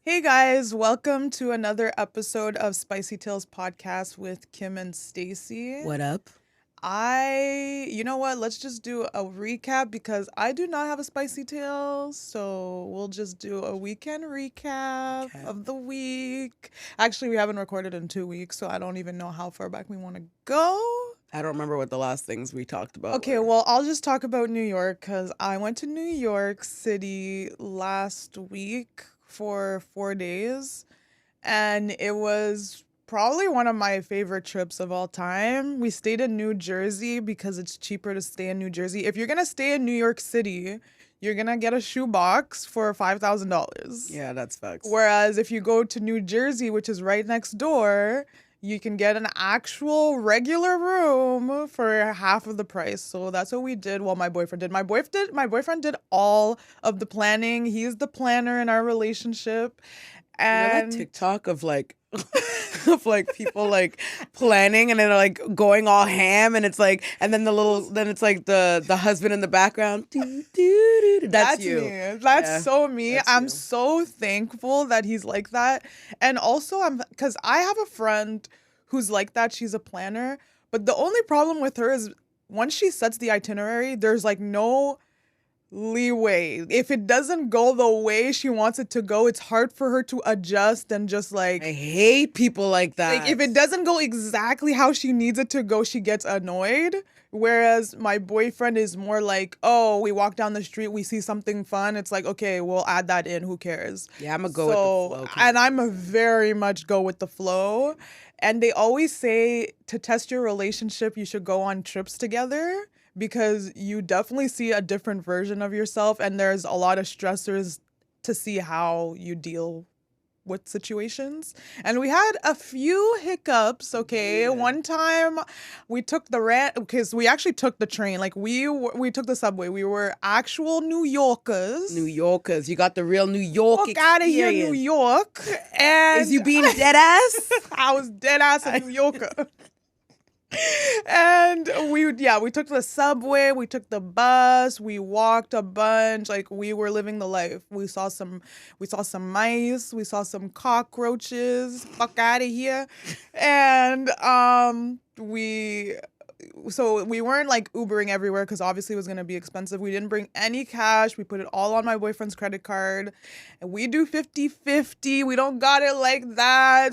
Hey guys, welcome to another episode of Spicy Tales Podcast with Kim and Stacy. What up? You know what? Let's just do a recap because I do not have a spicy tale. So we'll just do a weekend recap of the week. Actually, we haven't recorded in 2 weeks, so I don't even know how far back we want to go. I don't remember what the last things we talked about Okay, were. well, I'll just talk about New York because I went to New York City last week for 4 days, and it was probably one of my favorite trips of all time. We stayed in New Jersey because it's cheaper to stay in New Jersey. If you're gonna stay in New York City, you're gonna get a shoebox for $5,000. Yeah, that's facts. Whereas if you go to New Jersey, which is right next door, you can get an actual regular room for half of the price. So that's what we did. Well, my boyfriend did. My boyfriend did all of the planning. He's the planner in our relationship. And that TikTok of like of like people like planning and then like going all ham and it's like and then it's like the husband in the background. That's you. Me. That's so me. I'm you. so thankful that he's like that. And also because I have a friend who's like that. She's a planner. But the only problem with her is once she sets the itinerary, there's like no leeway. If it doesn't go the way she wants it to go, it's hard for her to adjust and just like I hate people like that. Like if it doesn't go exactly how she needs it to go, she gets annoyed. Whereas my boyfriend is more like, oh, we walk down the street, we see something fun. It's like, okay, we'll add that in. Who cares? Yeah, I'm a go with the flow. And I'm a very much go with the flow. And they always say to test your relationship, you should go on trips together because you definitely see a different version of yourself. And there's a lot of stressors to see how you deal with situations. And we had a few hiccups, okay? Yeah. One time we took because we actually took the train. Like we took the subway. We were actual New Yorkers. You got the real New York experience. Out of here, New York. And is you being dead ass? I was dead ass a New Yorker. And we took the subway, we took the bus, we walked a bunch, like we were living the life. We saw some mice, we saw some cockroaches, fuck out of here. And we weren't like Ubering everywhere because obviously it was going to be expensive. We didn't bring any cash. We put it all on my boyfriend's credit card. And we do 50-50. We don't got it like that.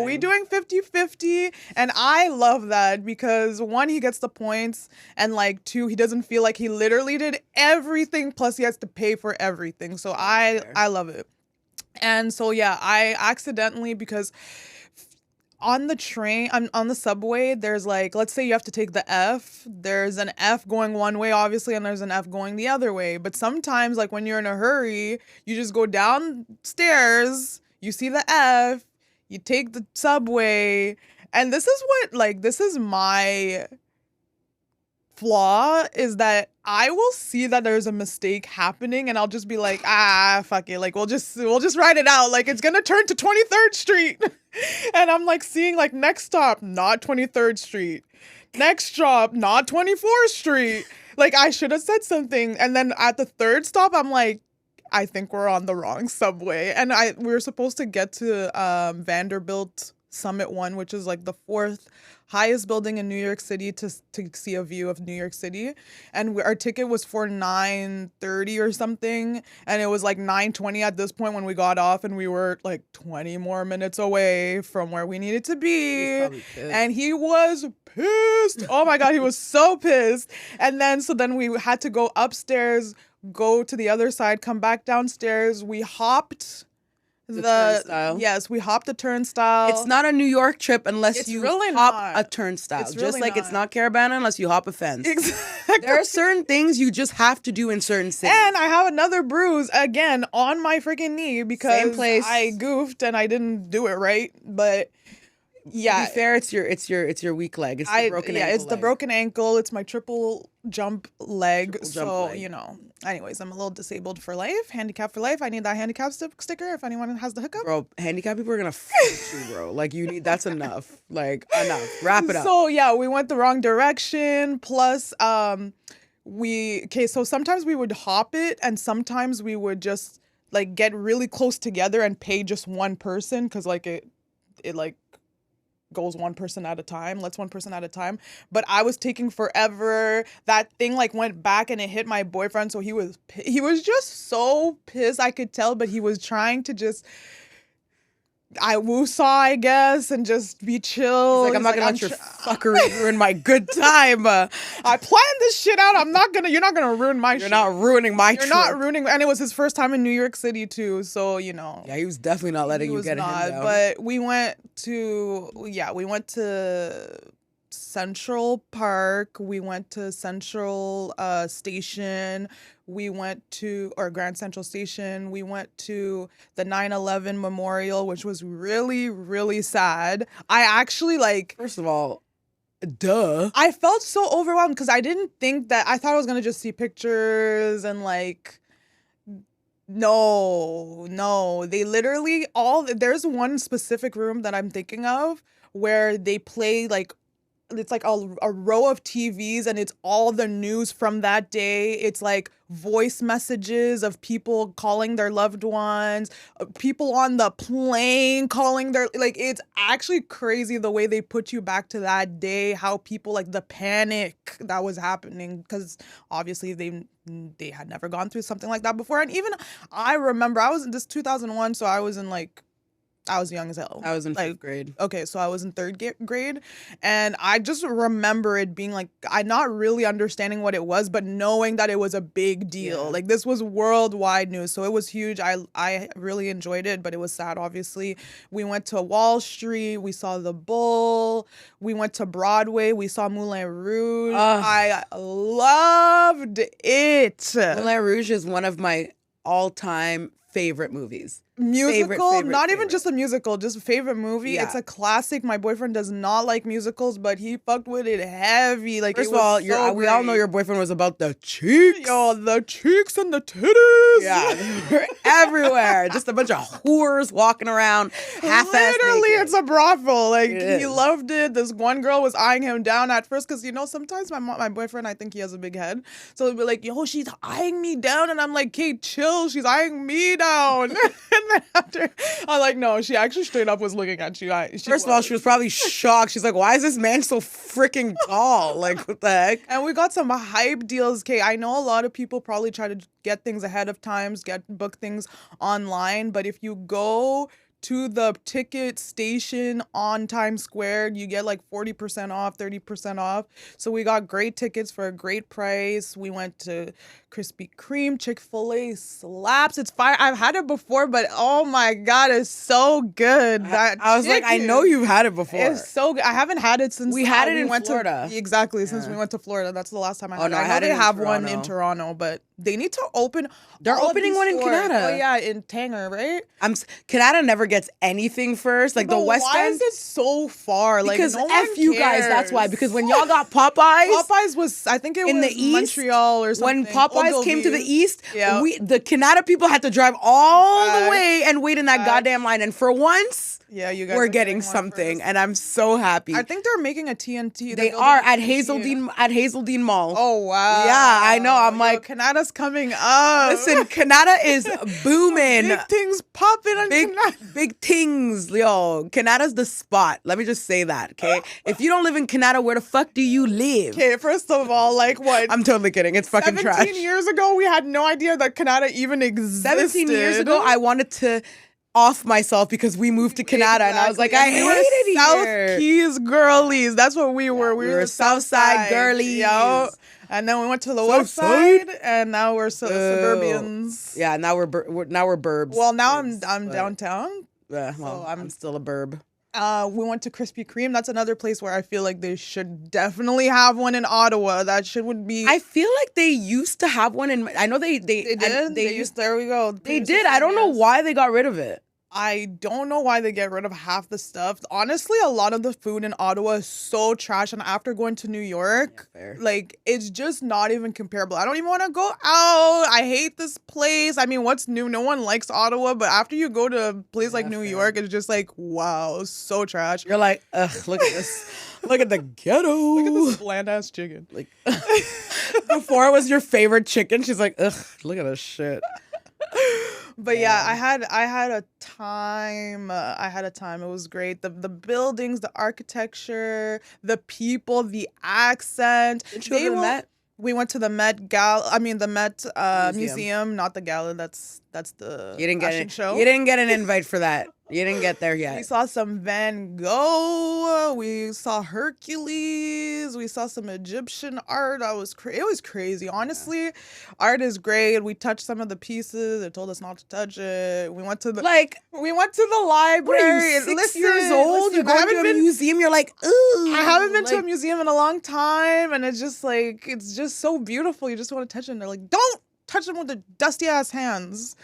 We doing 50-50. And I love that because one, he gets the points. And like two, he doesn't feel like he literally did everything. Plus he has to pay for everything. So I love it. And so, yeah, I accidentally, because on the train, on the subway, there's like, let's say you have to take the F. There's an F going one way, obviously, and there's an F going the other way. But sometimes, like when you're in a hurry, you just go downstairs, you see the F, you take the subway. And this is my flaw, is that I will see that there's a mistake happening and I'll just be like, fuck it. Like, we'll just write it out. Like, it's going to turn to 23rd Street. And I'm like seeing like next stop, not 23rd Street. Next stop, not 24th Street. Like, I should have said something. And then at the third stop, I'm like, I think we're on the wrong subway. And we were supposed to get to Vanderbilt Summit 1, which is like the fourth highest building in New York City to see a view of New York City. And our ticket was for 9:30 or something. And it was like 9:20 at this point when we got off, and we were like 20 more minutes away from where we needed to be. And he was pissed. Oh my God, he was so pissed. And then we had to go upstairs, go to the other side, come back downstairs. We hopped the turnstile. Yes, we hopped the turnstile. It's not a New York trip unless you really hop not. a turnstile. It's just really like not. It's not Caravana unless you hop a fence. Exactly. There are certain things you just have to do in certain cities. And I have another bruise again on my freaking knee because Same place. I goofed and I didn't do it right. But yeah, to be fair, it's your weak leg. It's the broken ankle. It's the broken ankle. It's my triple jump leg. Triple jump leg. You know. Anyways, I'm a little disabled for life, handicapped for life. I need that handicap sticker if anyone has the hookup. Bro, handicapped people are gonna fight you, bro. Like that's enough. Like enough. Wrap it up. So yeah, we went the wrong direction. Plus, so sometimes we would hop it, and sometimes we would just like get really close together and pay just one person, because like it like goes one person at a time, lets one person at a time. But I was taking forever. That thing like went back and it hit my boyfriend, so he was just so pissed, I could tell, but he was trying to just woosah, I guess, and just be chill. He's like, I'm not gonna let your fuckery ruin my good time. I planned this shit out. You're not gonna ruin my shit. You're not ruining my trip. You're not ruining, and it was his first time in New York City too, so you know. Yeah, he was definitely not letting you get him down. But we went to Central Park, we went to Central Station, we went to Grand Central Station, we went to the 9/11 Memorial, which was really, really sad. I actually First of all, duh. I felt so overwhelmed because I didn't think that, I thought I was gonna just see pictures and like, no, they literally there's one specific room that I'm thinking of where they play like, it's like a row of TVs and it's all the news from that day. It's like voice messages of people calling their loved ones, people on the plane calling their, like, it's actually crazy the way they put you back to that day, how people, like, the panic that was happening, because obviously they had never gone through something like that before. And even I remember, I was in this 2001, so I was young as hell. I was in fifth grade. Okay, so I was in third grade. And I just remember it being like, I not really understanding what it was, but knowing that it was a big deal. Yeah. Like, this was worldwide news. So it was huge. I really enjoyed it, but it was sad, obviously. We went to Wall Street. We saw the Bull. We went to Broadway. We saw Moulin Rouge. I loved it. Moulin Rouge is one of my all-time favorite movies. Musical, not even just a musical, just favorite movie. Yeah. It's a classic. My boyfriend does not like musicals, but he fucked with it heavy. Like, first of all, we all know your boyfriend was about the cheeks. Yo, the cheeks and the titties. Yeah, they were everywhere. Just a bunch of whores walking around, half-assed Literally, naked. it's a brothel. Like, It he is. loved it. This one girl was eyeing him down at first because, you know, sometimes my boyfriend, I think he has a big head. So he'd be like, yo, she's eyeing me down. And I'm like, Kate, chill. She's eyeing me down. And then after, I'm like, no, she actually straight up was looking at you. First of all, she was probably shocked. She's like, why is this man so freaking tall? Like, what the heck? And we got some hype deals, Kate. I know a lot of people probably try to get things ahead of times, book things online. But if you go to the ticket station on Times Square, you get like 40% off, 30% off. So we got great tickets for a great price. We went to Krispy Kreme. Chick-fil-A slaps. It's fire. I've had it before, but oh my God, it's so good. I was like, I know you've had it before. It's so good. I haven't had it since we had it we in went Florida. Exactly, since we went to Florida. That's the last time I had it. No, I know they have one Toronto. in Toronto, but they need to open. They're all of opening these one in stores. Canada. Oh yeah, in Tanger, right? Canada never gets anything first. Like, But the West why End. is it so far? Like, Because no F one you guys, cares. that's why. Because when y'all got Popeyes. Popeyes was, I think it in was the East, Montreal or something. When Popeyes came to the East, Yeah. the Canada people had to drive all the Facts. way and wait in that Facts. goddamn line. And for once, Yeah, you guys we're are getting one something, first. and I'm so happy. I think they're making a TNT. They They're are building at a TNT. Hazeldean Mall. Oh wow. Yeah, I know. I'm Yo, like, Canada's coming up. listen, Canada is booming. Big things popping on Canada. Big things, yo. Canada's the spot. Let me just say that, okay? If you don't live in Canada, where the fuck do you live? Okay, first of all, like what? I'm totally kidding. It's fucking 17 trash. years ago, we had no idea that Canada even existed. 17 years ago, I wanted to off myself because we moved to Canada, and I was like, I And we hate were it South here. Keys girlies. That's what we were. We were Southside girlies. Yo. And then we went to the West Southside. Side, and now we're suburbians. Yeah, now we're burbs. Well, now I'm downtown. Yeah, well, so I'm still a burb. We went to Krispy Kreme. That's another place where I feel like they should definitely have one in Ottawa. That shit would be. I feel like they used to have one in. I know they They did. They used. There we go. They did. I don't know why they got rid of it. I don't know why they get rid of half the stuff. Honestly, a lot of the food in Ottawa is so trash. And after going to New York, like, it's just not even comparable. I don't even want to go out. I hate this place. I mean, what's new? No one likes Ottawa. But after you go to a place like New York, it's just like, wow, so trash. You're like, ugh, look at this. Look at the ghetto. Look at this bland ass chicken. Like, before it was your favorite chicken, she's like, ugh, look at this shit. But yeah, I had a time. I had a time. It was great. The buildings, the architecture, the people, the accent. Didn't you go to the Met? We went to the Met Gala. I mean, the Met Museum. Museum, not the gala. That's the You didn't get fashion it. show. You didn't get an invite for that. You didn't get there yet. We saw some Van Gogh. We saw Hercules. We saw some Egyptian art. It was crazy. Honestly, art is great. We touched some of the pieces. They told us not to touch it. We went to the library. What are you, 6 years old? You go to a museum. You're like, ooh. I haven't been to a museum in a long time, and it's just so beautiful. You just want to touch it. And they're like, don't touch them with the dusty ass hands.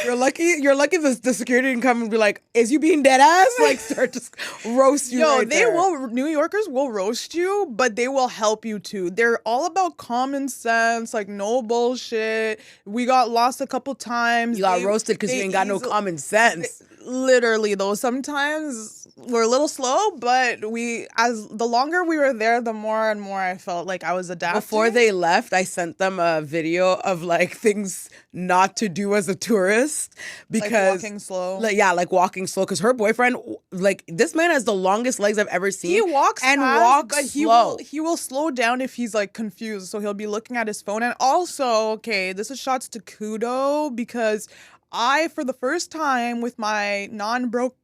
You're lucky the security didn't come and be like, is you being dead ass? Like, start to roast you. New Yorkers will roast you, but they will help you too. They're all about common sense, like no bullshit. We got lost a couple times. You got roasted because you ain't got no common sense. Literally though, sometimes we're a little slow, but the longer we were there, the more and more I felt like I was adapting. Before they left, I sent them a video of like things not to do as a tourist because like walking slow. Like walking slow because her boyfriend, like this man has the longest legs I've ever seen. He walks and fast, walks but slow. He will slow down if he's like confused, so he'll be looking at his phone. And also, okay, this is shots to Kudo because I, for the first time with my non-broke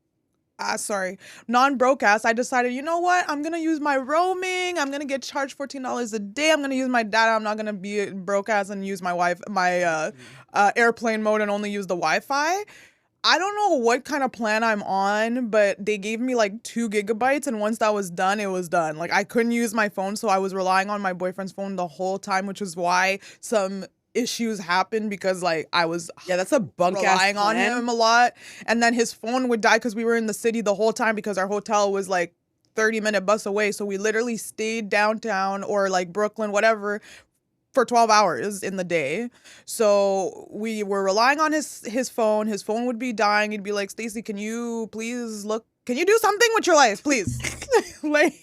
ass, I decided, you know what? I'm going to use my roaming. I'm going to get charged $14 a day. I'm going to use my data. I'm not going to be broke ass and use my airplane mode and only use the Wi-Fi. I don't know what kind of plan I'm on, but they gave me like 2 gigabytes. And once that was done, it was done. Like I couldn't use my phone. So I was relying on my boyfriend's phone the whole time, which is why some issues happened because like I was that's a bunk relying ass on him a lot, and then his phone would die because we were in the city the whole time because our hotel was like 30-minute bus away, so we literally stayed downtown or like Brooklyn, whatever, for 12 hours in the day. So we were relying on his phone. His phone would be dying. He'd be like, Stacey, can you please can you do something with your life, please? Like,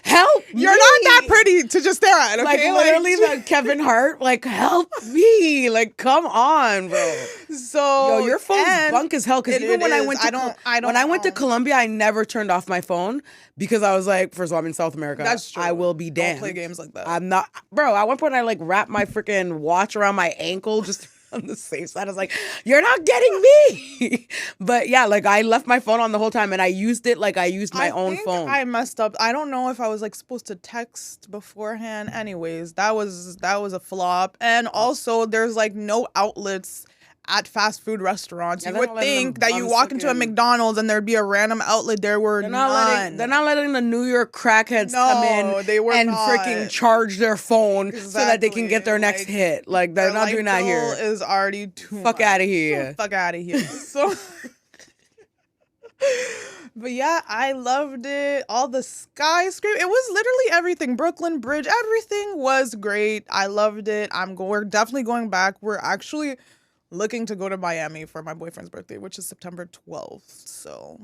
help You're me. not that pretty to just stare at, okay? Like literally the Kevin Hart, like help me. Like come on, bro. So your phone's bunk as hell. Because even when I went to Colombia, I never turned off my phone because I was like, first of all, I'm in South America. That's true. I will be damned. Don't play games like that. I'm not, bro. At one point, I like wrapped my freaking watch around my ankle just on the safe side. I was like, you're not getting me. But yeah, like I left my phone on the whole time and I used it like I used my own phone. I messed up. I don't know if I was like supposed to text beforehand. Anyways, that was a flop. And also there's like no outlets at fast food restaurants. You would think that you walk into a McDonald's and there'd be a random outlet. There were none. They're not letting the New York crackheads come in and freaking charge their phone so that they can get their next hit. Like they're not doing that here. Is already too fuck out of here. Fuck out of here. So, but yeah, I loved it. All the skyscrapers. It was literally everything. Brooklyn Bridge. Everything was great. I loved it. We're definitely going back. We're actually looking to go to Miami for my boyfriend's birthday, which is September 12th. So,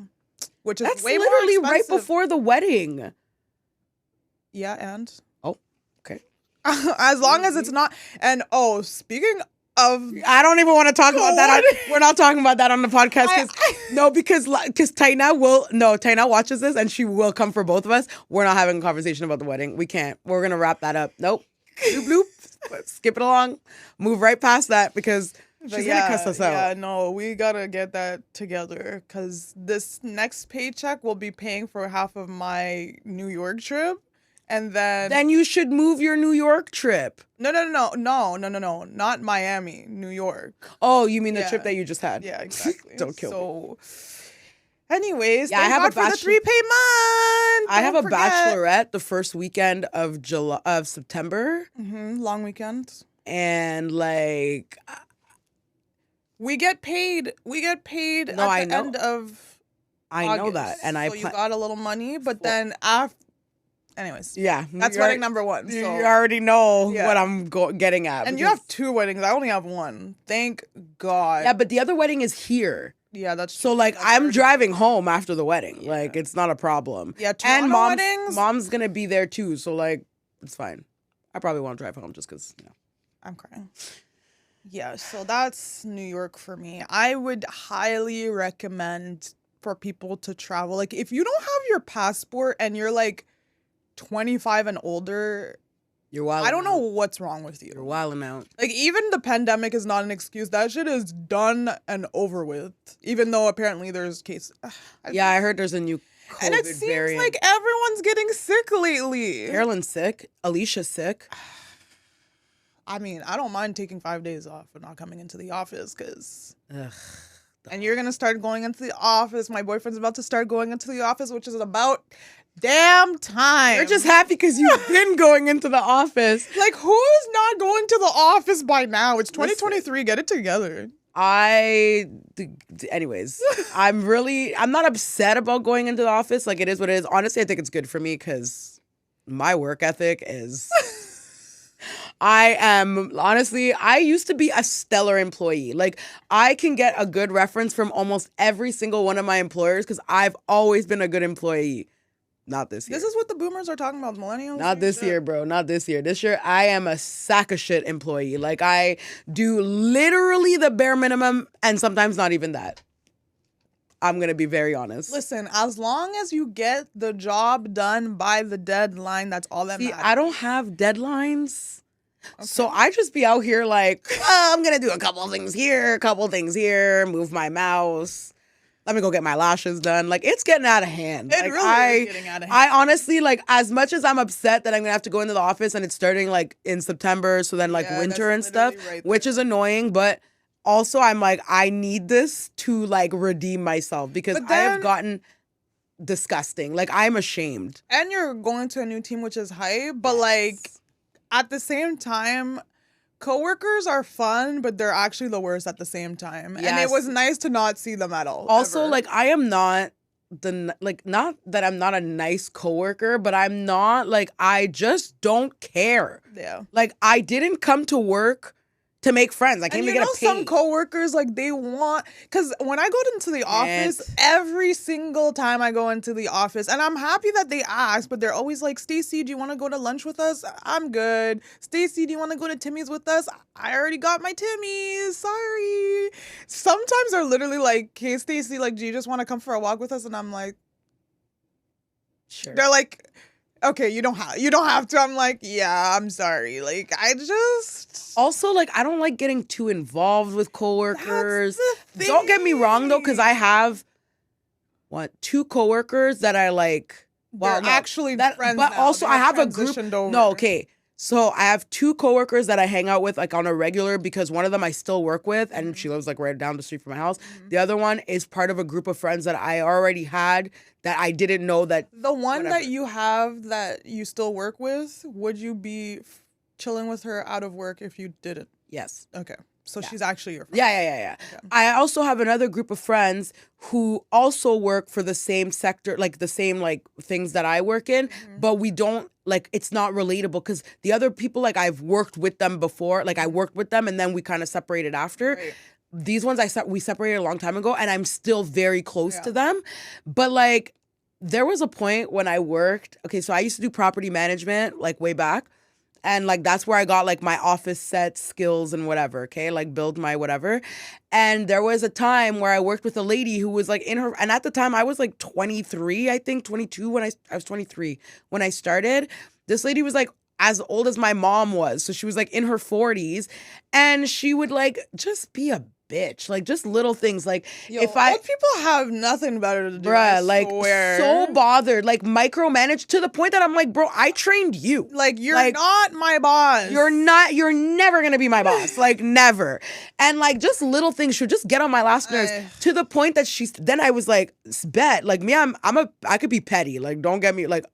which is that's way literally more right before the wedding. Yeah, and okay. As long as it's not. And speaking of, I don't even want to talk about that. We're not talking about that on the podcast because Taina watches this and she will come for both of us. We're not having a conversation about the wedding. We can't. We're gonna wrap that up. Nope. Bloop bloop. Let's skip it along. Move right past that because she's gonna cuss us out. Yeah, no, we gotta get that together because this next paycheck will be paying for half of my New York trip, and then you should move your New York trip. No, not Miami, New York. Oh, you mean the trip that you just had? Yeah, exactly. Don't kill me. Anyways, I have God for the 3 pay month. I have a bachelorette the first weekend of September. Long weekend. And like we get paid at the end of I August. know that. And so you got a little money, but then after anyways. Yeah. That's wedding number 1. So. You already know what I'm getting at. And you have 2 weddings. I only have 1. Thank God. Yeah, but the other wedding is here. Yeah, that's so. Like, I'm driving home after the wedding. Yeah. Like, it's not a problem. Yeah, and mom's gonna be there too. So like, it's fine. I probably won't drive home just because. I'm crying. Yeah, so that's New York for me. I would highly recommend for people to travel. Like, if you don't have your passport and you're like 25 and older, You're wild. I don't know what's wrong with you. You're wilding out. Like, even the pandemic is not an excuse. That shit is done and over with. Even though apparently there's cases. Yeah, I heard there's a new COVID and it seems variant. like everyone's getting sick lately. Carolyn's sick. Alicia's sick. I mean, I don't mind taking 5 days off and not coming into the office because. And you're going to start going into the office. My boyfriend's about to start going into the office, which is about damn time. You're just happy because you've been going into the office. Like, who is not going to the office by now? It's 2023. Get it together. Anyways, I'm not upset about going into the office. Like, it is what it is. Honestly, I think it's good for me because my work ethic is... I used to be a stellar employee. Like, I can get a good reference from almost every single one of my employers because I've always been a good employee. Not this year. This is what the boomers are talking about, millennials. Not this year, bro. Not this year. This year, I am a sack of shit employee. Like, I do literally the bare minimum and sometimes not even that. I'm going to be very honest. Listen, as long as you get the job done by the deadline, that's all that matters. I don't have deadlines. Okay. So I just be out here like, I'm going to do a couple things here, move my mouse. Let me go get my lashes done. Like, it's getting out of hand. It really is getting out of hand. I honestly, like, as much as I'm upset that I'm going to have to go into the office and it's starting, like, in September, so then, like, winter and stuff, right, which is annoying, but also I'm like, I need this to, like, redeem myself because I have gotten disgusting. Like, I'm ashamed. And you're going to a new team, which is hype, but, like, at the same time... Coworkers are fun, but they're actually the worst at the same time. Yes. And it was nice to not see them at all. Also, ever. Like, I am not not that I'm not a nice coworker, but I'm not, like, I just don't care. Yeah. Like, I didn't come to work to make friends. I came to get paid. Some coworkers, like, they want, because when I go into the office, every single time I go into the office, and I'm happy that they ask, but they're always like, Stacey, do you want to go to lunch with us? I'm good. Stacey, do you want to go to Timmy's with us? I already got my Timmy's. Sorry. Sometimes they're literally like, hey, Stacey, like, do you just want to come for a walk with us? And I'm like, sure. They're like, okay, you don't have to. I'm like, yeah, I'm sorry. Like, I just... Also, like, I don't like getting too involved with coworkers. Don't get me wrong, though, because I have, 2 coworkers that I, like... Well, actually friends but now. Also, I have a group... Over. No, okay. So I have 2 coworkers that I hang out with, like, on a regular because one of them I still work with, and she lives, like, right down the street from my house. Mm-hmm. The other one is part of a group of friends that I already had that I didn't know that... The one that you have that you still work with, would you be chilling with her out of work if you didn't? Yes. Okay. So she's actually your friend. Yeah. Okay. I also have another group of friends who also work for the same sector, like the same, like, things that I work in, but we don't, like, it's not relatable because the other people, like, I've worked with them before, like, I worked with them and then we kind of separated after. Right. These ones we separated a long time ago and I'm still very close to them. But, like, there was a point when I worked, okay, so I used to do property management, like, way back. And, like, that's where I got, like, my office set skills and whatever, okay? Like, build my whatever. And there was a time where I worked with a lady who was, like, in her... And at the time, I was, like, 23, I think, 22 when I was 23 when I started. This lady was, like, as old as my mom was. So she was, like, in her 40s. And she would, like, just be a bitch. Like, just little things. Like, old people have nothing better to do. Bruh, like, so bothered. Like, micromanaged to the point that I'm like, bro, I trained you. Like, you're not my boss. You're never gonna be my boss. Like, never. And, like, just little things should just get on my last nerves to the point that then I was like, bet. Like, me, I could be petty. Like, don't get me, like,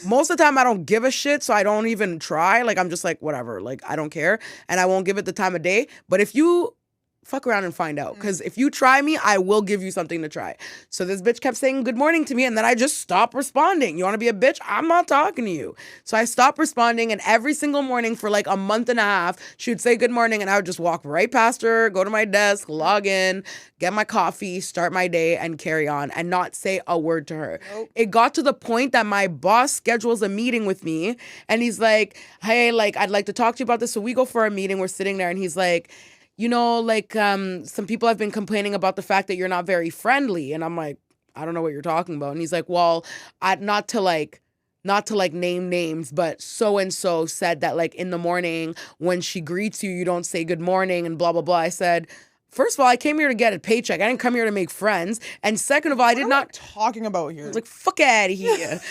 most of the time I don't give a shit, so I don't even try. Like, I'm just like, whatever. Like, I don't care. And I won't give it the time of day. But if you fuck around and find out. Because if you try me, I will give you something to try. So this bitch kept saying good morning to me, and then I just stopped responding. You want to be a bitch? I'm not talking to you. So I stopped responding, and every single morning for like a month and a half, she would say good morning, and I would just walk right past her, go to my desk, log in, get my coffee, start my day, and carry on, and not say a word to her. Nope. It got to the point that my boss schedules a meeting with me, and he's like, hey, like, I'd like to talk to you about this. So we go for a meeting. We're sitting there, and he's like, like some people have been complaining about the fact that you're not very friendly. And I'm like, I don't know what you're talking about. And he's like, well, not to name names, but so and so said that like in the morning when she greets you, you don't say good morning and blah blah blah. I said, first of all, I came here to get a paycheck. I didn't come here to make friends. And second of all, I did not talking about here. I was like, fuck out of here.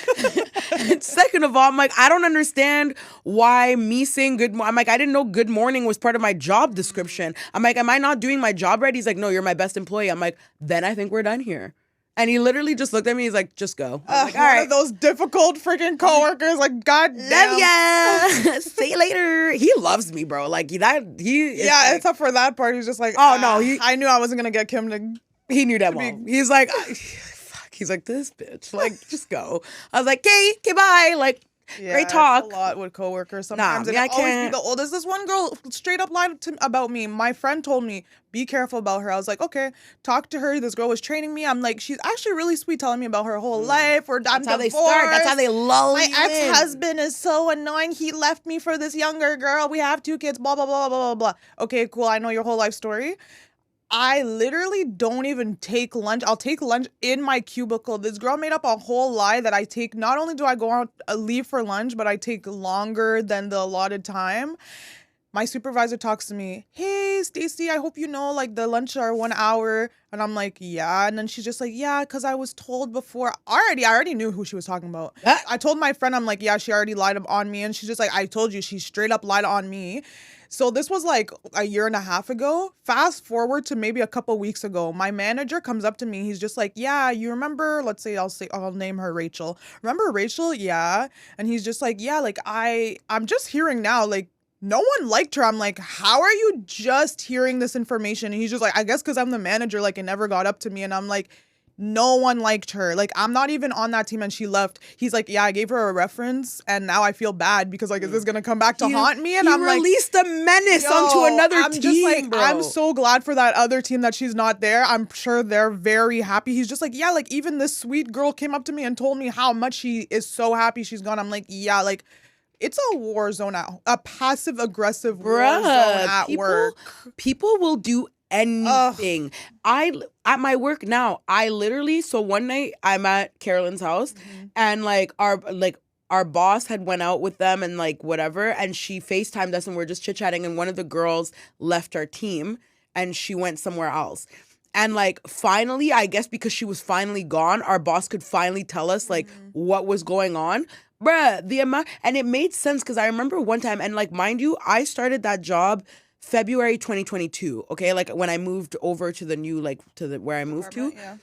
And second of all, I'm like, I don't understand why me saying good morning. I'm like, I didn't know good morning was part of my job description. I'm like, am I not doing my job right? He's like, no, you're my best employee. I'm like, then I think we're done here. And he literally just looked at me. He's like, just go. I was like, all right. One of those difficult freaking coworkers. Like, God damn. Love ya. See you later. He loves me, bro. Like yeah, like, except for that part. He's just like, oh no, I knew I wasn't gonna get Kim to. He knew that well. He's like, fuck. He's like, this bitch. Like, just go. I was like, okay, bye. Like. Yeah, great talk. It's a lot with coworkers sometimes. Nah, and I always can't. be the oldest. This one girl straight up lied about me. My friend told me, be careful about her. I was like, okay, talk to her. This girl was training me. I'm like, she's actually really sweet, telling me about her whole life. Or that's how they start. That's how they lull my you ex-husband is so annoying. He left me for this younger girl. We have 2 kids, blah, blah, blah, blah, blah, blah. Okay, cool. I know your whole life story. I literally don't even take lunch. I'll take lunch in my cubicle. This girl made up a whole lie that I take. Not only do I go out, leave for lunch, but I take longer than the allotted time. My supervisor talks to me. Hey, Stacy, I hope you know, like, the lunch are 1 hour. And I'm like, yeah. And then she's just like, yeah, because I was told before. I already knew who she was talking about. I told my friend, I'm like, yeah, she already lied on me. And she's just like, I told you, she straight up lied on me. So this was like a year and a half ago. Fast forward to maybe a couple weeks ago. My manager comes up to me. He's just like, yeah, you remember, I'll name her Rachel. Remember Rachel? Yeah. And he's just like, yeah, like I'm just hearing now, like, no one liked her. I'm like, how are you just hearing this information? And he's just like, I guess because I'm the manager, like, it never got up to me. And I'm like, no one liked her. Like, I'm not even on that team and she left. He's like, yeah, I gave her a reference and now I feel bad because, like, is this going to come back to haunt me? And I'm like, released a menace onto another team, just like, bro. I'm so glad for that other team that she's not there. I'm sure they're very happy. He's just like, yeah, like, even this sweet girl came up to me and told me how much she is so happy she's gone. I'm like, yeah, like, it's a war zone out, a passive aggressive war zone at work. People will do anything. At my work now, so one night I'm at Carolyn's house and like our boss had went out with them and like whatever, and she FaceTimed us and we're just chit-chatting, and one of the girls left our team and she went somewhere else. And like finally, I guess because she was finally gone, our boss could finally tell us like what was going on. Bruh, the amount, and it made sense because I remember one time, and like, mind you, I started that job February 2022, okay? Like, when I moved over to the new, like, where I moved to. Yeah.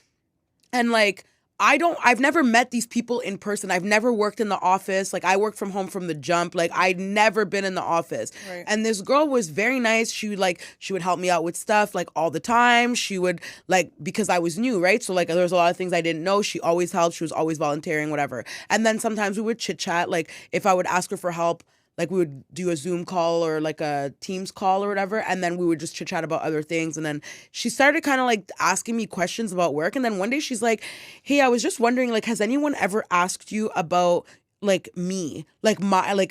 And like, I've never met these people in person. I've never worked in the office. Like, I worked from home from the jump. Like, I'd never been in the office. Right. And this girl was very nice. She would help me out with stuff, like, all the time. She would, like, because I was new, right? So, like, there was a lot of things I didn't know. She always helped. She was always volunteering, whatever. And then sometimes we would chit-chat. Like, if I would ask her for help, like, we would do a Zoom call or, like, a Teams call or whatever, and then we would just chit-chat about other things. And then she started kind of, like, asking me questions about work. And then one day she's like, hey, I was just wondering, like, has anyone ever asked you about, like, me? Like,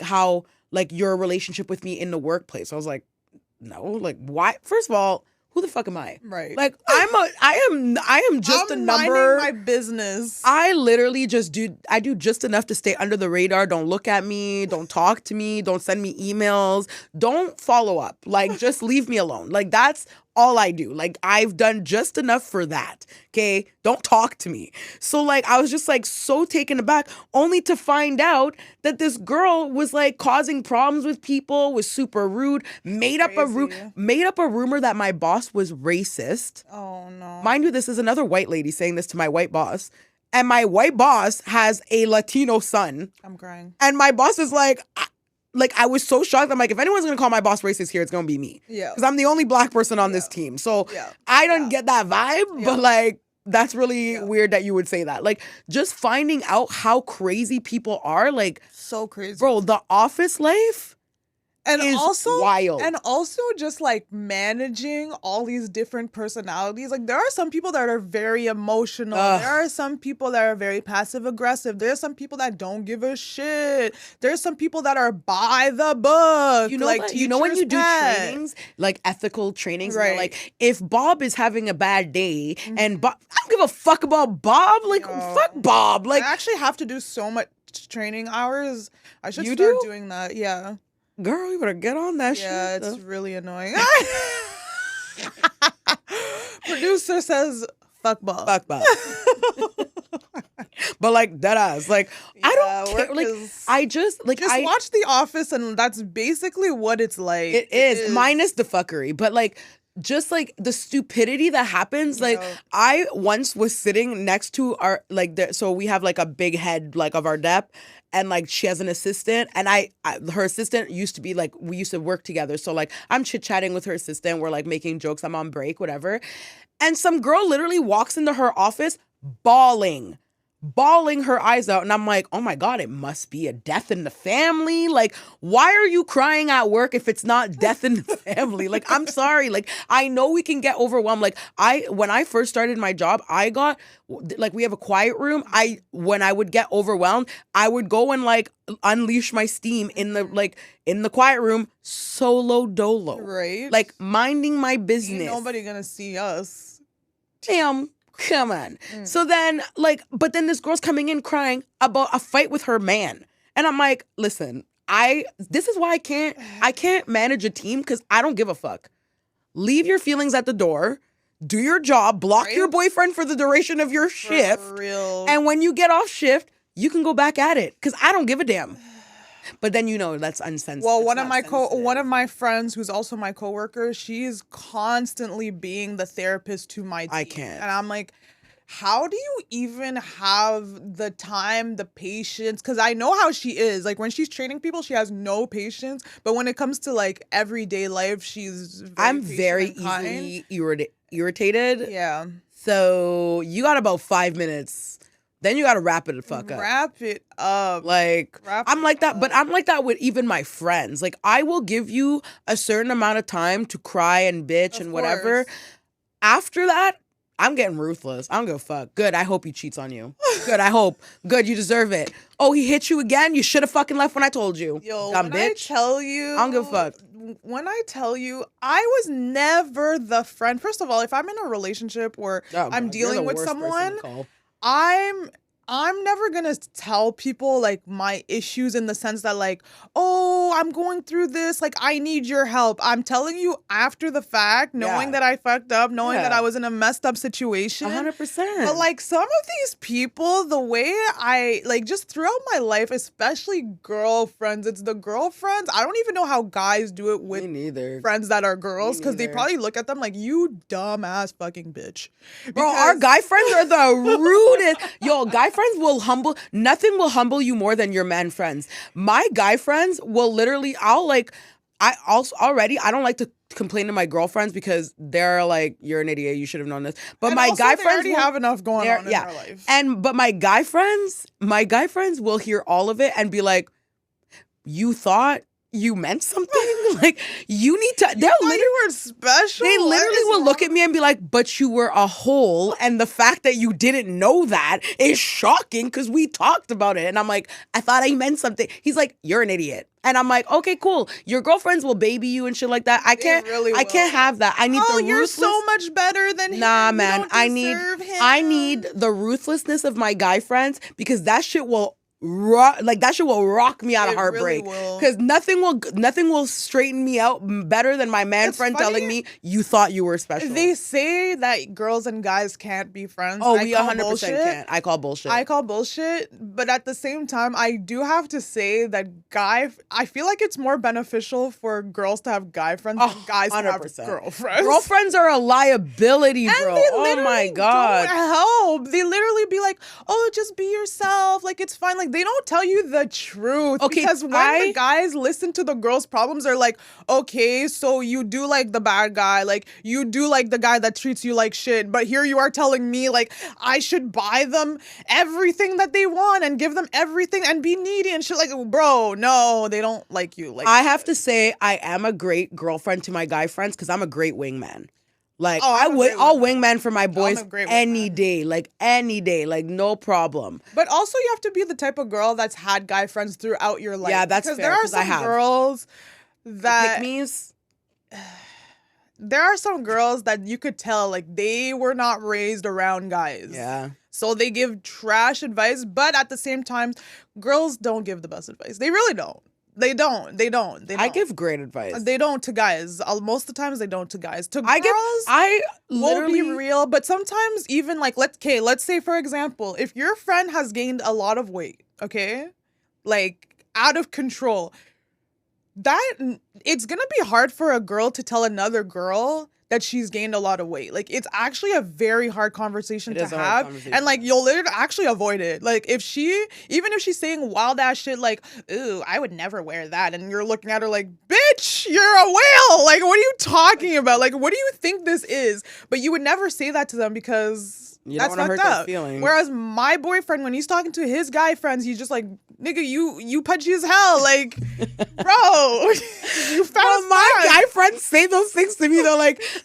how, like, your relationship with me in the workplace? I was like, no. Like, why? First of all, who the fuck am I? Right. Like, I am just a number. Minding my business. I literally I do just enough to stay under the radar. Don't look at me. Don't talk to me. Don't send me emails. Don't follow up. Like, just leave me alone. Like, that's all I do. Like, I've done just enough for that. Okay? Don't talk to me. So, like, I was just, like, so taken aback, only to find out that this girl was, like, causing problems with people, was super rude, made up a rumor that my boss was racist. Oh, no. Mind you, this is another white lady saying this to my white boss. And my white boss has a Latino son. I'm crying. And my boss is like, I was so shocked. I'm like, if anyone's going to call my boss racist here, it's going to be me. Yeah. Because I'm the only black person on this team. So I don't get that vibe. But, like, that's really weird that you would say that. Like, just finding out how crazy people are. Like, so crazy. Bro, the office life. is wild. And also just like managing all these different personalities. Like there are some people that are very emotional. There are some people that are very passive aggressive. There are some people that don't give a shit. There's some people that are by the book. You know, like you know when you do trainings, like ethical trainings, right? Like if Bob is having a bad day and Bob, I don't give a fuck about Bob. Like fuck Bob. Like I actually have to do so much training hours. I should start doing that. Yeah. Girl, you better get on that shit. Yeah, it's really annoying. Producer says, fuck Bob. Fuck Bob. But like dead ass. Like, I don't care. Like, I just watch The Office and that's basically what it's like. It is. Minus the fuckery. But like, just like the stupidity that happens. Like I once was sitting next to our, like, so we have like a big head, like of our dep. And like she has an assistant, and her assistant used to be like, we used to work together. So like I'm chit-chatting with her assistant. We're like making jokes. I'm on break, whatever. And some girl literally walks into her office bawling her eyes out. And I'm like, oh my God, it must be a death in the family. Like, why are you crying at work if it's not death in the family? Like, I'm sorry. Like, I know we can get overwhelmed. Like, when I first started my job, I got, like, we have a quiet room. When I would get overwhelmed, I would go and like unleash my steam in the quiet room, solo dolo. Right. Like, minding my business. Ain't nobody gonna see us. Damn. Come on. So then, like, but then this girl's coming in crying about a fight with her man. And I'm like, listen, this is why I can't manage a team because I don't give a fuck. Leave your feelings at the door. Do your job. Block your boyfriend for the duration of your shift. For real. And when you get off shift, you can go back at it because I don't give a damn. But then that's unsensitive. Well, one of my friends who's also my coworker, she's constantly being the therapist to my team. I can't. And I'm like, how do you even have the time, the patience? Because I know how she is. Like when she's training people, she has no patience. But when it comes to like everyday life, I'm very easily irritated. Yeah. So you got about 5 minutes. Then you gotta wrap it the fuck up. Wrap it up. Like, I'm like that, but I'm like that with even my friends. Like, I will give you a certain amount of time to cry and bitch and whatever. After that, I'm getting ruthless. I don't give a fuck. Good, I hope he cheats on you. Good, I hope. Good, you deserve it. Oh, he hit you again? You should have fucking left when I told you. Yo, dumb when bitch. I tell you. I don't give a fuck. When I tell you, I was never the friend. First of all, if I'm in a relationship where I'm dealing with someone, I'm never gonna tell people like my issues in the sense that like, oh, I'm going through this, like I need your help. I'm telling you after the fact, knowing that I fucked up, knowing that I was in a messed up situation. 100%. But like some of these people, the way I like just throughout my life, especially girlfriends, it's the girlfriends. I don't even know how guys do it with friends that are girls because they probably look at them like, you dumbass fucking bitch. Bro, our guy friends are the rudest. Yo, guy friends nothing will humble you more than your man friends. My guy friends will literally, I don't like to complain to my girlfriends because they're like, you're an idiot, you should have known this. But my guy friends already have enough going on in their life. But my guy friends will hear all of it and be like, you thought you meant something? Like, you need to, you were special. They literally will look at me and be like, but you were a hole, and the fact that you didn't know that is shocking because we talked about it. And I'm like, I thought I meant something. He's like, you're an idiot. And I'm like, okay, cool. Your girlfriends will baby you and shit like that. I can't have that. I need the ruthless. You're so much better than him. Nah, man. I need the ruthlessness of my guy friends because that shit will rock me out of heartbreak because nothing will straighten me out better than my man friend telling me you thought you were special. They say that girls and guys can't be friends. Oh, we 100% can't. I call bullshit. But at the same time, I do have to say that I feel like it's more beneficial for girls to have guy friends than guys 100%. To have girlfriends. Girlfriends are a liability, bro. Oh my God. Don't help. They literally be like, oh, just be yourself. Like, it's fine. Like, like, they don't tell you the truth. Okay, because when the guys listen to the girls' problems, they're like, okay, so you do like the bad guy, like you do like the guy that treats you like shit, but here you are telling me like I should buy them everything that they want and give them everything and be needy and shit. Like, bro, no, they don't like you. Like, I have to say, I am a great girlfriend to my guy friends because I'm a great wingman. Like, I'll wingman for my boys any day, like no problem. But also, you have to be the type of girl that's had guy friends throughout your life. Yeah, that's fair. There are some girls that pick-me's. There are some girls that you could tell like they were not raised around guys. Yeah. So they give trash advice, but at the same time, girls don't give the best advice. They really don't. They don't. I give great advice. They don't to guys. Most of the times they don't to guys. To girls, I literally will be real, but sometimes even like let's say for example, if your friend has gained a lot of weight, okay? Like out of control, that it's going to be hard for a girl to tell another girl that she's gained a lot of weight. Like, it's actually a very hard conversation to have. And, like, you'll literally actually avoid it. Like, even if she's saying wild ass shit like, ooh, I would never wear that. And you're looking at her like, bitch, you're a whale. Like, what are you talking about? Like, what do you think this is? But you would never say that to them because you don't want to hurt their feelings. Whereas my boyfriend, when he's talking to his guy friends, he's just like, nigga, you punchy as hell. Like, bro, you found my guy friends say those things to me.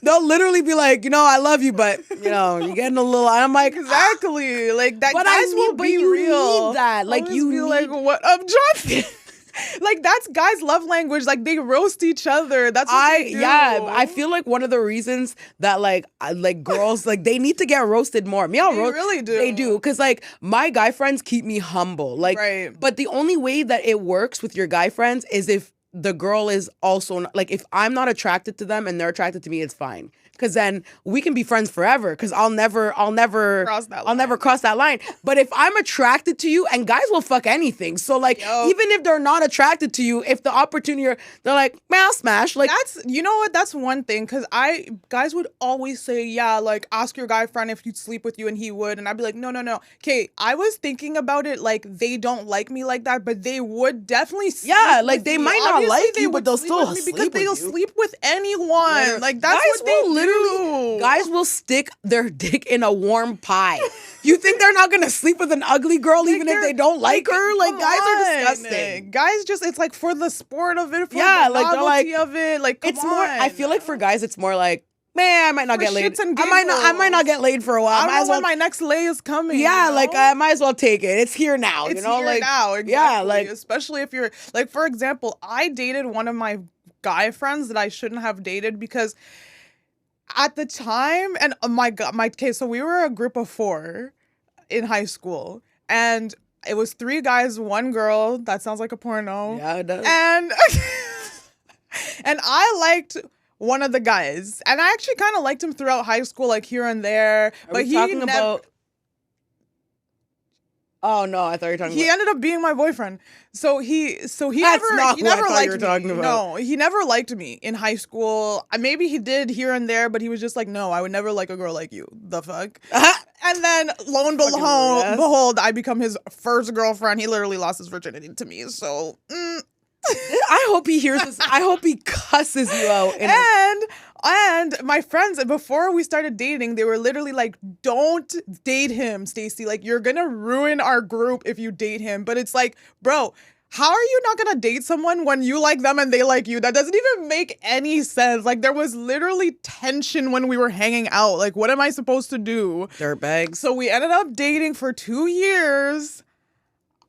They'll literally be like, I love you, but you're getting a little. I'm like, exactly, like that. But guys will be real. Need that, like you be like, what up, John? Like that's guys' love language. Like they roast each other. That's what they do. Yeah. I feel like one of the reasons that like girls like they need to get roasted more. They really do. They do because like my guy friends keep me humble. Like, right. But the only way that it works with your guy friends is if the girl is also not, like if I'm not attracted to them and they're attracted to me, it's fine. Because then we can be friends forever. Because I'll never cross that line. But if I'm attracted to you, and guys will fuck anything. So like, even if they're not attracted to you, if the opportunity, they're like, man, I'll smash. Like that's one thing. Because guys would always say, yeah, like ask your guy friend if he'd sleep with you, and he would. And I'd be like, no. Okay, I was thinking about it. Like they don't like me like that, but they would definitely. Like they might not like you, but they'll still sleep with you. Because they'll sleep with anyone. Like that's what they do. Guys will stick their dick in a warm pie. You think they're not gonna sleep with an ugly girl even if they don't like her? Like guys are disgusting. Guys it's like for the sport of it, for the novelty of it. Like it's more. I feel like for guys, it's more like, man, I might not get laid. I might not get laid for a while. I don't know when my next lay is coming. Yeah, like I might as well take it. It's here now. It's here now. Exactly. Yeah, like especially if you're like, for example, I dated one of my guy friends that I shouldn't have dated because. At the time, and so we were a group of 4 in high school, and it was 3 guys, 1 girl. That sounds like a porno. Yeah, it does. And I liked one of the guys, and I actually kind of liked him throughout high school, like here and there. But he talking about. Oh no, I thought you were talking about. He ended up being my boyfriend. So he That's never not he who I never thought liked you were me. talking about. No, he never liked me in high school. Maybe he did here and there, but he was just like, no, I would never like a girl like you. The fuck? And then lo and behold, I become his first girlfriend. He literally lost his virginity to me. So I hope he hears this. I hope he cusses you out. And my friends, before we started dating, they were literally like, don't date him, Stacey. Like, you're going to ruin our group if you date him. But it's like, bro, how are you not going to date someone when you like them and they like you? That doesn't even make any sense. Like, there was literally tension when we were hanging out. Like, what am I supposed to do? Dirtbags. So we ended up dating for 2 years.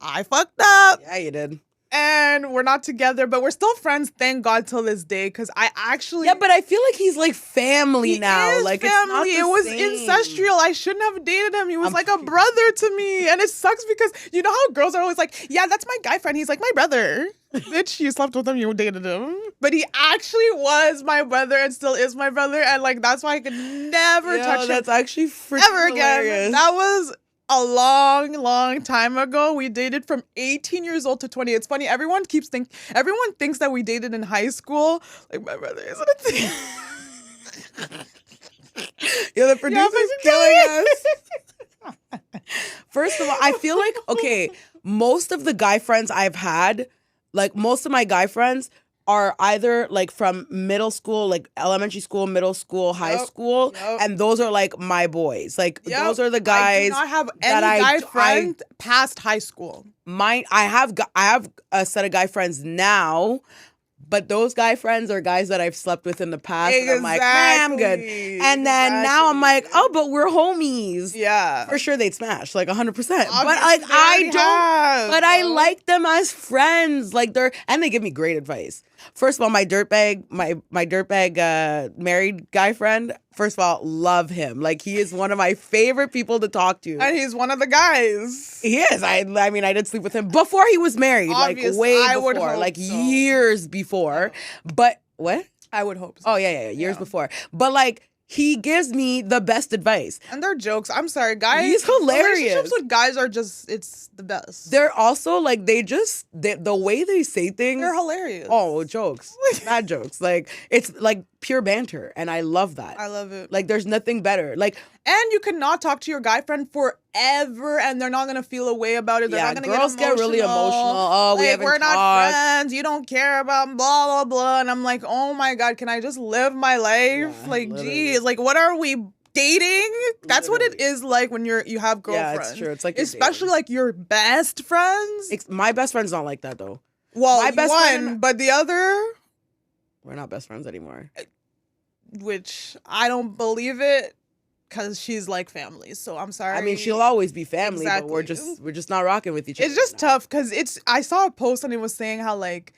I fucked up. Yeah, you did. And we're not together, but we're still friends, thank God, till this day. Because I actually... Yeah, but I feel like he's like family now. Is like family. It's not it was same. ancestral. I shouldn't have dated him. He was like a brother to me. And it sucks because you know how girls are always like, yeah, that's my guy friend. He's like my brother. Bitch, you slept with him, you dated him. But he actually was my brother and still is my brother. And like, that's why I could never touch him. That's actually freaking ever again. hilarious. That was... a long time ago. We dated from 18 years old to 20. It's funny. Everyone thinks that we dated in high school. Like my brother, isn't it? Yeah, the producer's killing us. First of all, I feel like, okay, most of the guy friends I've had, like most of my guy friends are either like from middle school, like elementary school, middle school, high school, and those are like my boys. Like those are the guys. I do not have any guy friend past high school. I have a set of guy friends now. But those guy friends are guys that I've slept with in the past. Exactly. And I'm like, man, I'm good. And then now I'm like, oh, but we're homies. Yeah. For sure they'd smash, like 100%. Obviously, but like I don't, but I like them as friends. Like and they give me great advice. First of all, my dirtbag married guy friend, first of all, love him. Like he is one of my favorite people to talk to. And he's one of the guys. He is. I mean, I did sleep with him before he was married. Obviously, like way I before. would hope like so. years before. But what? I would hope so. Oh, yeah. Years before. But like, he gives me the best advice. And they're jokes. I'm sorry, guys. He's hilarious. Relationships with guys are just, it's the best. They're also like, the way they say things. They're hilarious. Oh, jokes. Bad jokes. Like, it's like pure banter. And I love that. I love it. Like, there's nothing better. Like, and you cannot talk to your guy friend forever and they're not going to feel a way about it. They're not going to girls get really emotional. Oh, like, we're not friends. You don't care about blah, blah, blah. And I'm like, oh my God, can I just live my life? Yeah, like, geez, like, what are we dating? That's what it is like when you have girlfriends. Yeah, it's true. It's like especially like your best friends. My best friend's not like that though. Well, my best friend, but the other, we're not best friends anymore. Which I don't believe it. Because she's like family, so I'm sorry. I mean, she'll always be family, but we're just not rocking with each other. It's just tough because I saw a post and it was saying how like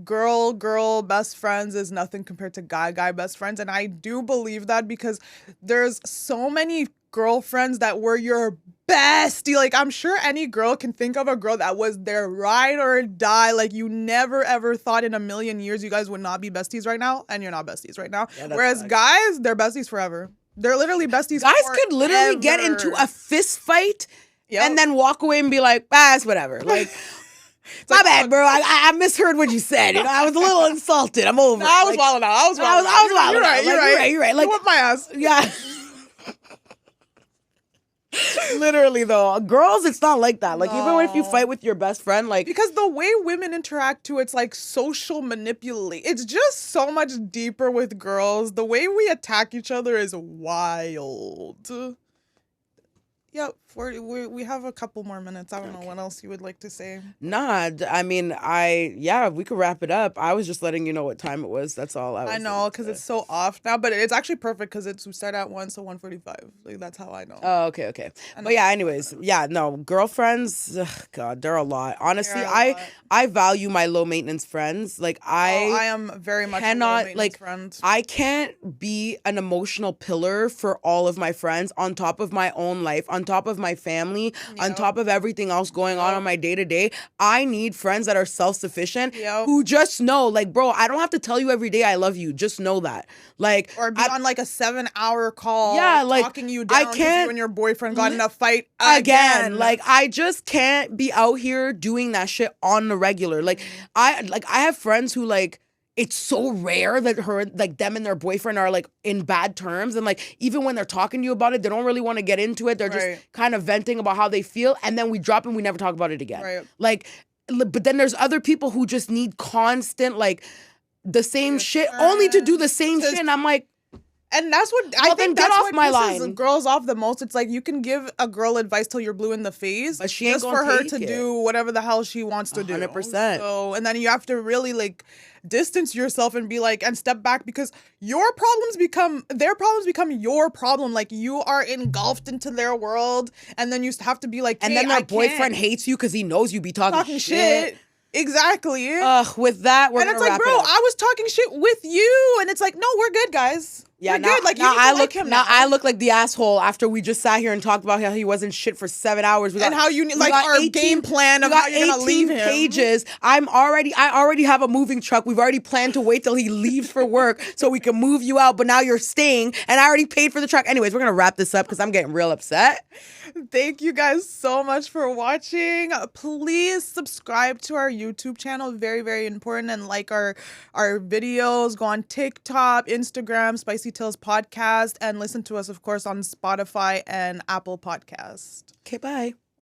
girl best friends is nothing compared to guy best friends, and I do believe that because there's so many girlfriends that were your bestie. Like I'm sure any girl can think of a girl that was their ride or die. Like you never ever thought in a million years you guys would not be besties right now, and you're not besties right now. Yeah, whereas guys, they're besties forever. They're literally besties. Guys could literally get into a fist fight and then walk away and be like, it's whatever. Like, my bad, bro. I misheard what you said. You know, I was a little insulted. I'm over. I was wilding out. I was wilding out. You're right. Like, whip my ass. Yeah. Literally though, girls, it's not like that. Like even if you fight with your best friend, like because the way women interact too, it's like social manipulate. It's just so much deeper with girls. The way we attack each other is wild. Yep, we have a couple more minutes. I don't know what else you would like to say. Nah, I mean, we could wrap it up. I was just letting you know what time it was. That's all I was. I know, because it's so off now, but it's actually perfect because we start at 1, so 1:45. Like, that's how I know. Oh, okay. But yeah, anyways, girlfriends, God, they're a lot. Honestly, I value my low maintenance friends. Like, I am very much a low maintenance friend. I can't be an emotional pillar for all of my friends on top of my own life, on top of my family, on top of everything else going on my day-to-day. I need friends that are self-sufficient who just know, like, bro, I don't have to tell you every day I love you. Just know that. Like, or be on like a 7-hour call like, talking you down because you and your boyfriend got in a fight again. Like, I just can't be out here doing that shit on the regular. Like, I have friends who like, it's so rare that them and their boyfriend are like in bad terms, and like even when they're talking to you about it, they don't really want to get into it. They're just kind of venting about how they feel, and then we drop and we never talk about it again. Right. Like, but then there's other people who just need constant like the same shit, only to do the same shit, and I'm like. And that's what I think that's what pisses girls off the most. It's like you can give a girl advice till you're blue in the face, but she ain't just for her to do whatever the hell she wants to do. 100%. So, and then you have to really like distance yourself and be like, and step back because their problems become your problem. Like you are engulfed into their world, and then you have to be like, and then their boyfriend hates you because he knows you be talking shit. Exactly. With that, we're gonna wrap it up. And it's like, bro, I was talking shit with you, and it's like, no, we're good, guys. Yeah, we're good. Like, I look like the asshole after we just sat here and talked about how he wasn't shit for 7 hours. How you like our game plan of how you're gonna leave him. Pages. I already have a moving truck. We've already planned to wait till he leaves for work so we can move you out. But now you're staying, and I already paid for the truck. Anyways, we're gonna wrap this up because I'm getting real upset. Thank you guys so much for watching. Please subscribe to our YouTube channel. Very, very important. And like our videos. Go on TikTok, Instagram, Spicy Tales Podcast, and listen to us, of course, on Spotify and Apple Podcast. Okay, bye.